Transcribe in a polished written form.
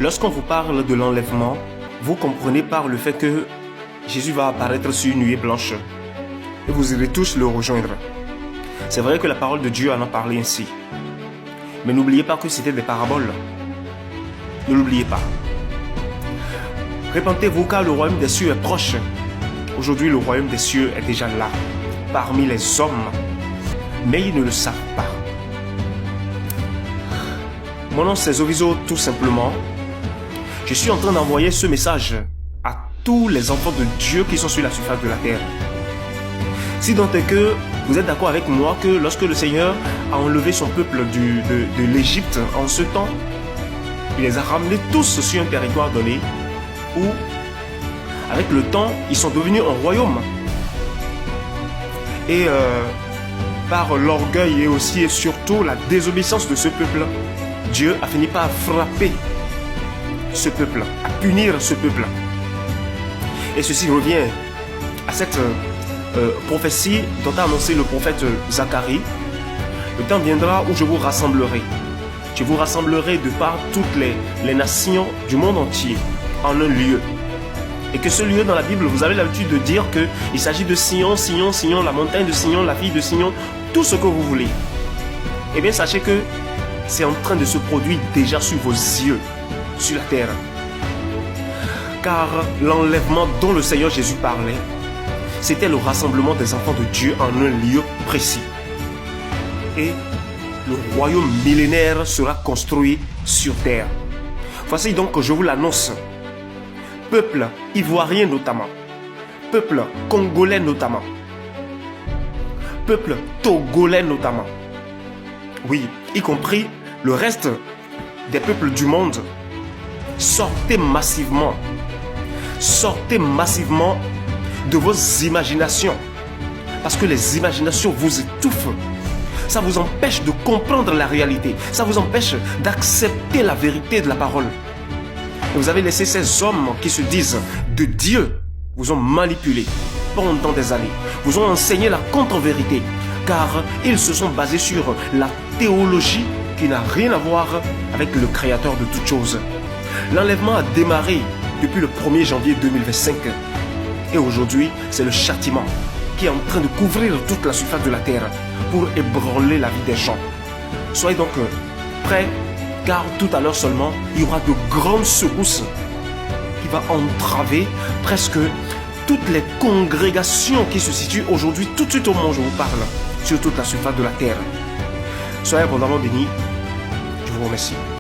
Lorsqu'on vous parle de l'enlèvement, vous comprenez par le fait que Jésus va apparaître sur une nuée blanche et vous irez tous le rejoindre. C'est vrai que la parole de Dieu en a parlé ainsi. Mais n'oubliez pas que c'était des paraboles. Ne l'oubliez pas. Répentez-vous car le royaume des cieux est proche. Aujourd'hui, le royaume des cieux est déjà là, parmi les hommes. Mais ils ne le savent pas. Mon nom c'est Zovizo tout simplement. Je suis en train d'envoyer ce message à tous les enfants de Dieu qui sont sur la surface de la terre. Si tant est que vous êtes d'accord avec moi que lorsque le Seigneur a enlevé son peuple de l'Égypte en ce temps, il les a ramenés tous sur un territoire donné où, avec le temps, ils sont devenus un royaume. Et par l'orgueil et aussi et surtout la désobéissance de ce peuple, Dieu a fini par frapper ce peuple, à punir ce peuple. Et ceci revient à cette prophétie dont a annoncé le prophète Zacharie. Le temps viendra où je vous rassemblerai. Je vous rassemblerai de par toutes les nations du monde entier en un lieu. Et que ce lieu dans la Bible, vous avez l'habitude de dire qu'il s'agit de Sion, Sion, Sion, la montagne de Sion, la fille de Sion, tout ce que vous voulez. Eh bien, sachez que c'est en train de se produire déjà sur vos yeux, sur la terre. Car l'enlèvement dont le Seigneur Jésus parlait, c'était le rassemblement des enfants de Dieu en un lieu précis. Et le royaume millénaire sera construit sur terre. Voici donc que je vous l'annonce. Peuple ivoirien notamment, peuple congolais notamment, peuple togolais notamment, oui, y compris le reste des peuples du monde, sortez massivement de vos imaginations, parce que les imaginations vous étouffent. Ça vous empêche de comprendre la réalité, ça vous empêche d'accepter la vérité de la parole. Et vous avez laissé ces hommes qui se disent de Dieu, vous ont manipulé pendant des années, vous ont enseigné la contre-vérité, car ils se sont basés sur la théologie qui n'a rien à voir avec le Créateur de toutes choses. L'enlèvement a démarré depuis le 1er janvier 2025 et aujourd'hui, c'est le châtiment qui est en train de couvrir toute la surface de la terre pour ébranler la vie des gens. Soyez donc prêts, car tout à l'heure seulement, il y aura de grandes secousses qui vont entraver presque toutes les congrégations qui se situent aujourd'hui, tout de suite au moment où je vous parle, sur toute la surface de la terre. Soyez abondamment bénis. Je vous remercie.